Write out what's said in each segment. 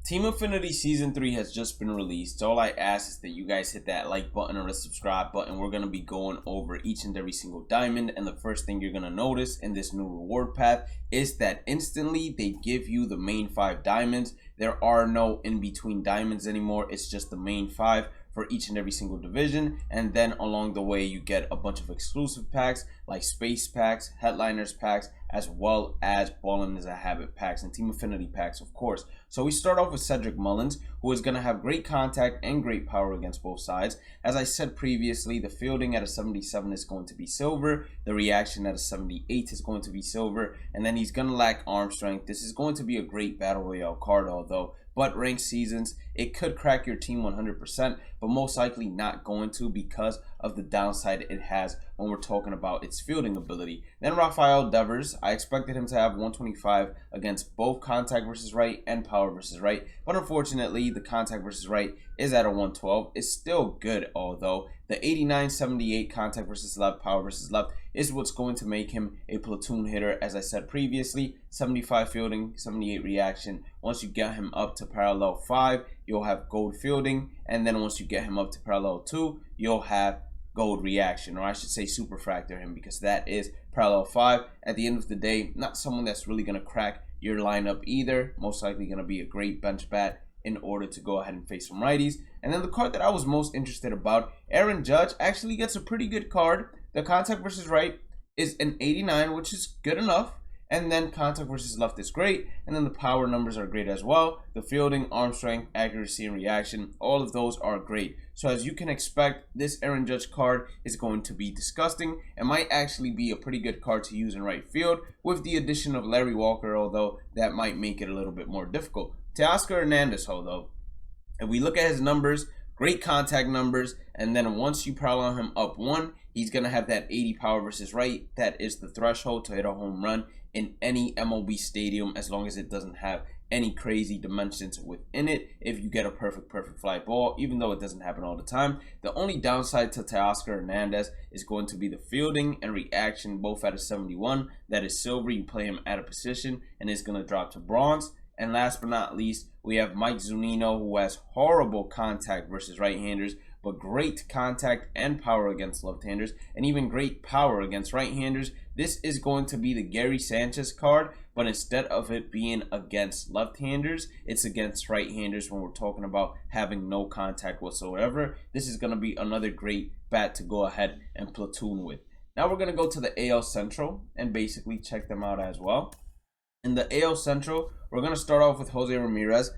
Team Affinity Season 3 has just been released. So all I ask is that you guys hit that like button or the subscribe button. We're going to be going over each and every single diamond. And the first thing you're going to notice in this new reward path is that instantly they give you the main 5 diamonds. There are no in-between diamonds anymore. It's just the main 5 for each and every single division, and then along the way you get a bunch of exclusive packs like space packs, headliners packs, as well as Ballin' is a Habit packs and Team Affinity packs, of course. So we start off with Cedric Mullins, who is going to have great contact and great power against both sides. As I said previously, the fielding at a 77 is going to be silver, the reaction at a 78 is going to be silver, and then he's going to lack arm strength. This is going to be a great battle royale card, although but ranked seasons, it could crack your team 100%, but most likely not going to because of the downside it has when we're talking about its fielding ability. Then Rafael Devers, I expected him to have 125 against both contact versus right and power versus right, but unfortunately the contact versus right is at a 112. It's still good, although the 89-78 contact versus left, power versus left is what's going to make him a platoon hitter. As I said previously, 75 fielding, 78 reaction. Once you get him up to parallel 5, you'll have gold fielding, and then once you get him up to parallel 2, you'll have gold reaction, or I should say superfractor him, because that is parallel 5. At the end of the day, not someone that's really going to crack your lineup either. Most likely going to be a great bench bat in order to go ahead and face some righties. And then the card that I was most interested about, Aaron Judge, actually gets a pretty good card. The contact versus right is an 89, which is good enough. And then contact versus left is great. And then the power numbers are great as well. The fielding, arm strength, accuracy, and reaction, all of those are great. So as you can expect, this Aaron Judge card is going to be disgusting. It might actually be a pretty good card to use in right field with the addition of Larry Walker, although that might make it a little bit more difficult. Teoscar Hernandez, although, if we look at his numbers, great contact numbers, and then once you parallel him up 1, he's going to have that 80 power versus right. That is the threshold to hit a home run in any MLB stadium, as long as it doesn't have any crazy dimensions within it. If you get a perfect fly ball, even though it doesn't happen all the time. The only downside to Teoscar Hernandez is going to be the fielding and reaction, both at a 71. That is silver. You play him at a position and it's going to drop to bronze. And last but not least, we have Mike Zunino, who has horrible contact versus right-handers, but great contact and power against left-handers, and even great power against right-handers. This is going to be the Gary Sanchez card, but instead of it being against left-handers, it's against right-handers when we're talking about having no contact whatsoever. This is going to be another great bat to go ahead and platoon with. Now we're going to go to the AL Central and basically check them out as well. In the AL Central, we're going to start off with Jose Ramirez.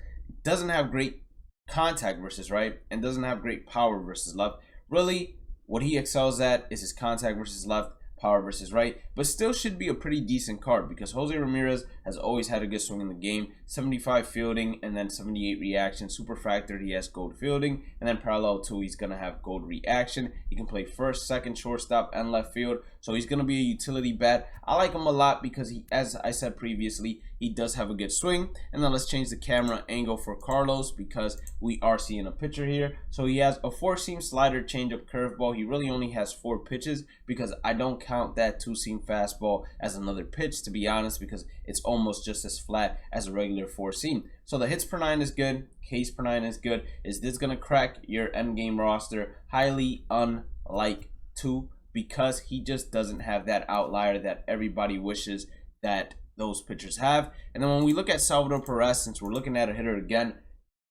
Doesn't have great contact versus right and doesn't have great power versus left. Really, what he excels at is his contact versus left, power versus right, but still should be a pretty decent card because Jose Ramirez has always had a good swing in the game. 75 fielding and then 78 reaction. Superfractor, he has gold fielding, and then parallel 2, he's going to have gold reaction. He can play first, second, shortstop, and left field, so he's going to be a utility bat. I like him a lot because he, as I said previously, he does have a good swing. And then let's change the camera angle for Carlos because we are seeing a pitcher here. So he has a 4-seam slider, changeup, curveball. He really only has 4 pitches because I don't count that 2-seam fastball as another pitch, to be honest, because it's almost just as flat as a regular 4-seam. So the hits per 9 is good, Ks per 9 is good. Is this going to crack your endgame roster? Highly unlike to, because he just doesn't have that outlier that everybody wishes that those pitchers have. And then when we look at Salvador Perez, since we're looking at a hitter again,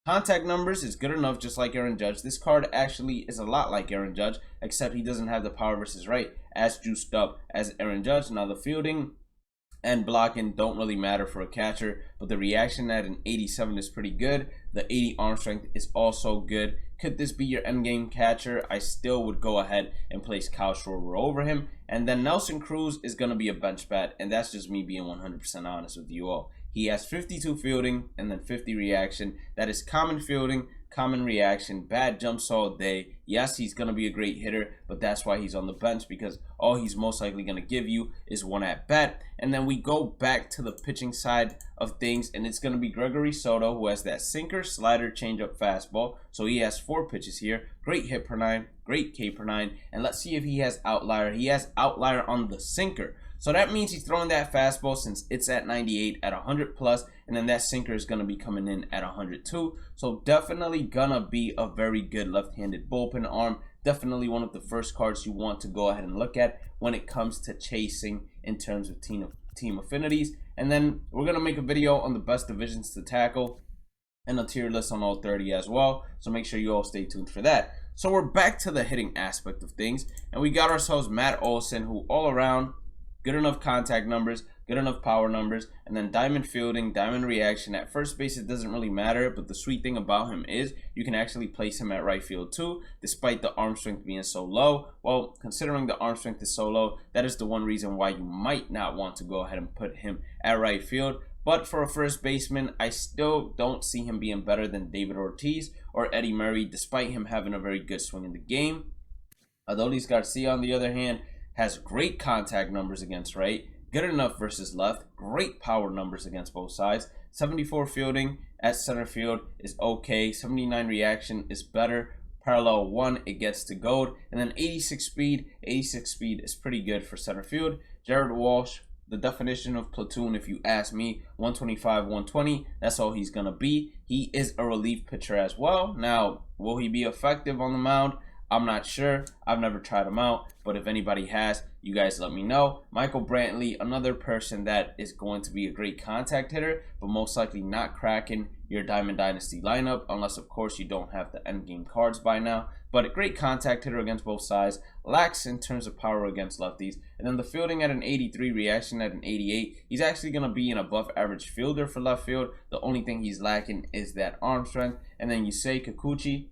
contact numbers is good enough, just like Aaron Judge. This card actually is a lot like Aaron Judge, except he doesn't have the power versus right as juiced up as Aaron Judge. Now the fielding and blocking don't really matter for a catcher, but the reaction at an 87 is pretty good. The 80 arm strength is also good. Could this be your endgame catcher? I still would go ahead and place Kyle Schwarber over him. And then Nelson Cruz is going to be a bench bat, and that's just me being 100% honest with you all. He has 52 fielding and then 50 reaction. That is common fielding, common reaction, bad jumps all day. Yes, he's going to be a great hitter, but that's why he's on the bench, because all he's most likely going to give you is 1 at bat. And then we go back to the pitching side of things, and it's going to be Gregory Soto, who has that sinker, slider, changeup, fastball. So he has 4 pitches here. Great hit per 9, great K per 9. And let's see if he has outlier. He has outlier on the sinker. So that means he's throwing that fastball since it's at 98 at 100 plus, and then that sinker is going to be coming in at 102. So definitely gonna be a very good left-handed bullpen arm. Definitely one of the first cards you want to go ahead and look at when it comes to chasing in terms of team affinities. And then we're gonna make a video on the best divisions to tackle and a tier list on all 30 as well, so make sure you all stay tuned for that. So we're back to the hitting aspect of things, and we got ourselves Matt Olson, who all around good enough contact numbers, good enough power numbers, and then diamond fielding, diamond reaction. At first base it doesn't really matter, but the sweet thing about him is you can actually place him at right field too, despite the arm strength being so low. Well, considering the arm strength is so low, that is the one reason why you might not want to go ahead and put him at right field. But for a first baseman, I still don't see him being better than David Ortiz or Eddie Murray, despite him having a very good swing in the game. Adolis Garcia, on the other hand, has great contact numbers against right, good enough versus left, great power numbers against both sides. 74 fielding at center field is okay, 79 reaction is better, parallel 1 it gets to gold, and then 86 speed is pretty good for center field. Jared Walsh, the definition of platoon, if you ask me, 125, 120, that's all he's gonna be. He is a relief pitcher as well. Now, will he be effective on the mound? I'm not sure. I've never tried him out, but if anybody has, you guys let me know. Michael Brantley, another person that is going to be a great contact hitter, but most likely not cracking your Diamond Dynasty lineup, unless of course you don't have the endgame cards by now. But a great contact hitter against both sides, lacks in terms of power against lefties, and then the fielding at an 83, reaction at an 88. He's actually going to be an above average fielder for left field. The only thing he's lacking is that arm strength. And then you say KIKUCHI,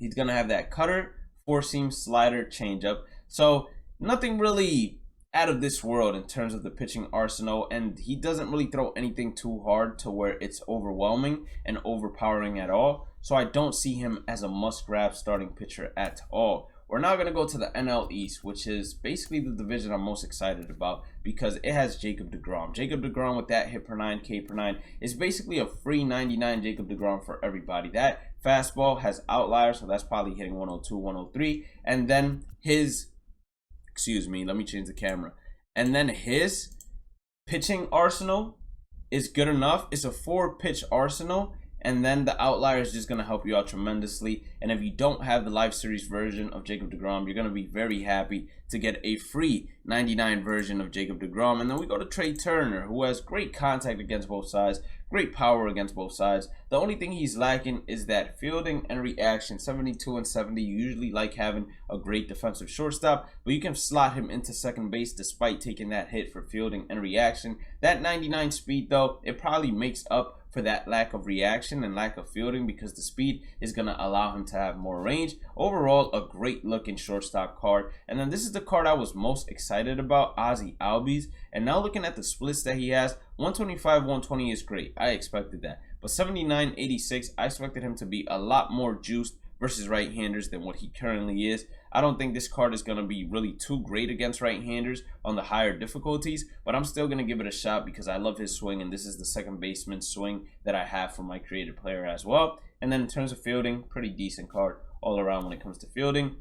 he's going to have that cutter, four-seam, slider, changeup. So nothing really out of this world in terms of the pitching arsenal, and he doesn't really throw anything too hard to where it's overwhelming and overpowering at all. So I don't see him as a must-grab starting pitcher at all. We're now going to go to the NL East, which is basically the division I'm most excited about because it has Jacob deGrom. Jacob deGrom with that hit per 9, K per 9 is basically a free 99 Jacob deGrom for everybody. That fastball has outliers, so that's probably hitting 102, 103. And then his, excuse me, let me change the camera. And then his pitching arsenal is good enough. It's a 4-pitch arsenal. And then the outlier is just going to help you out tremendously. And if you don't have the live series version of Jacob deGrom, you're going to be very happy to get a free 99 version of Jacob deGrom. And then we go to Trey Turner, who has great contact against both sides, great power against both sides. The only thing he's lacking is that fielding and reaction. 72 and 70, you usually like having a great defensive shortstop, but you can slot him into second base despite taking that hit for fielding and reaction. That 99 speed, though, it probably makes up for that lack of reaction and lack of fielding because the speed is going to allow him to have more range. Overall, a great looking shortstop card. And then this is the card I was most excited about, OZZE ALBIES. And now looking at the splits that he has, 125, 120 is great. I expected that. But 79, 86, I expected him to be a lot more juiced versus right-handers than what he currently is. I don't think this card is going to be really too great against right-handers on the higher difficulties, but I'm still going to give it a shot because I love his swing, and this is the second baseman swing that I have for my created player as well. And then in terms of fielding, pretty decent card all around when it comes to fielding.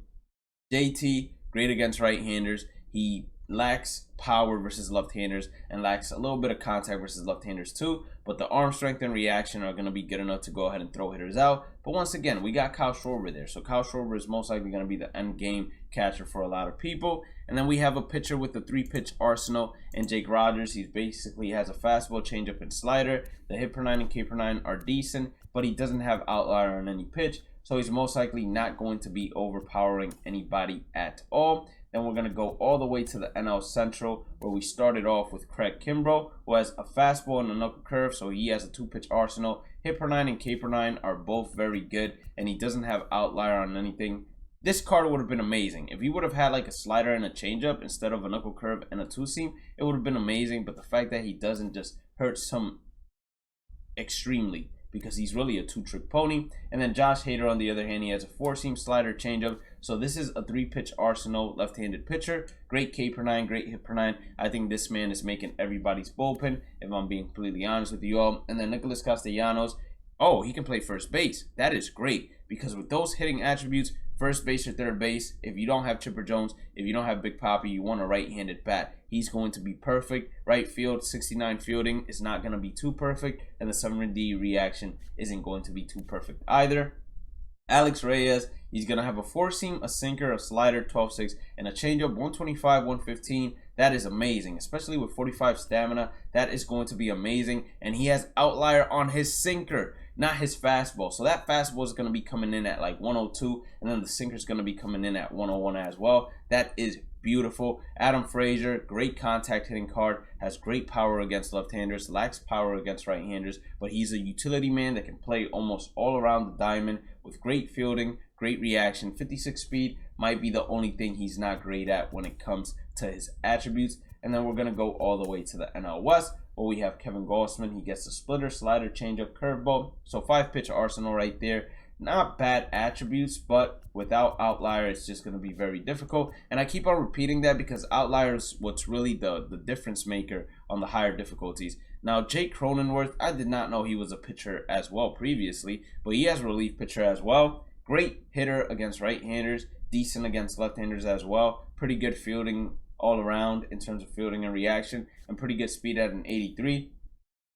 JT, great against right-handers. He lacks power versus left-handers and lacks a little bit of contact versus left-handers too, but the arm strength and reaction are going to be good enough to go ahead and throw hitters out. But once again, we got Kyle Schwarber there, so Kyle Schwarber is most likely going to be the end game catcher for a lot of people. And then we have a pitcher with the 3-pitch arsenal and Jake Rogers. He basically has a fastball, changeup, and slider. The hit per 9 and K per 9 are decent, but he doesn't have outlier on any pitch, so he's most likely not going to be overpowering anybody at all. Then we're going to go all the way to the NL Central, where we started off with Craig Kimbrel, who has a fastball and a knuckle curve, so he has a 2-pitch arsenal. Hit per 9 and K per 9 are both very good, and he doesn't have outlier on anything. This card would have been amazing. If he would have had like a slider and a changeup instead of a knuckle curve and a 2-seam, it would have been amazing, but the fact that he doesn't just hurts some extremely, because he's really a 2-trick pony. And then Josh Hader, on the other hand, he has a 4-seam slider, changeup. So this is a 3-pitch arsenal left-handed pitcher. Great K per 9, great hit per 9. I think this man is making everybody's bullpen, if I'm being completely honest with you all. And then Nicholas Castellanos, oh, he can play first base. That is great, because with those hitting attributes, first base or third base, if you don't have Chipper Jones, if you don't have Big Papi, you want a right-handed bat. He's going to be perfect. Right field, 69 fielding is not going to be too perfect, and the 70 reaction isn't going to be too perfect either. Alex Reyes, he's going to have a four-seam, a sinker, a slider, 12-6, and a changeup, 125, 115. That is amazing, especially with 45 stamina. That is going to be amazing, and he has outlier on his sinker, not his fastball. So that fastball is going to be coming in at like 102, and then the sinker is going to be coming in at 101 as well. That is beautiful. Adam Frazier, great contact hitting card, has great power against left-handers, lacks power against right-handers, but he's a utility man that can play almost all around the diamond with great fielding, great reaction. 56 speed might be the only thing he's not great at when it comes to his attributes. And then we're going to go all the way to the NL West, where we have Kevin Gausman. He gets a splitter, slider, changeup, curveball. So 5-pitch arsenal right there. Not bad attributes, but without outlier, it's just going to be very difficult. And I keep on repeating that because outlier is what's really the difference maker on the higher difficulties. Now, Jake Cronenworth, I did not know he was a pitcher as well previously, but he has a relief pitcher as well. Great hitter against right-handers, decent against left-handers as well. Pretty good fielding all around in terms of fielding and reaction, and pretty good speed at an 83.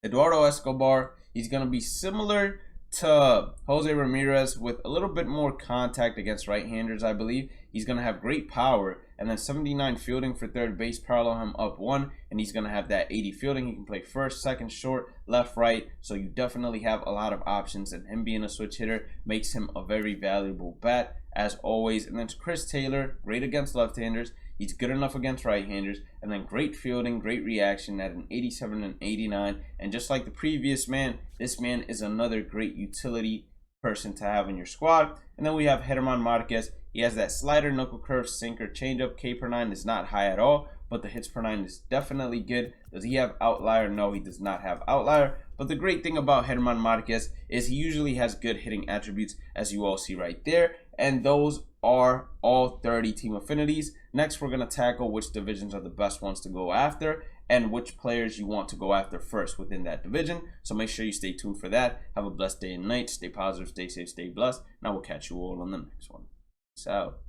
Eduardo Escobar, he's going to be similar to Jose Ramirez with a little bit more contact against right-handers, I believe. He's going to have great power, and then 79 fielding for third base, parallel him up one, and he's going to have that 80 fielding. He can play first, second, short, left, right, so you definitely have a lot of options, and him being a switch hitter makes him a very valuable bat, as always. And then Chris Taylor, great against left-handers. He's good enough against right-handers, and then great fielding, great reaction at an 87 and 89. And just like the previous man, this man is another great utility person to have in your squad. And then we have German Marquez. He has that slider, knuckle curve, sinker, changeup. K per 9 is not high at all, but the hits per 9 is definitely good. Does he have outlier? No, he does not have outlier. But the great thing about German Marquez is he usually has good hitting attributes, as you all see right there. And those are all 30 team affinities. Next, we're going to tackle which divisions are the best ones to go after and which players you want to go after first within that division. So make sure you stay tuned for that. Have a blessed day and night. Stay positive, stay safe, stay blessed. And I will catch you all on the next one. Peace out.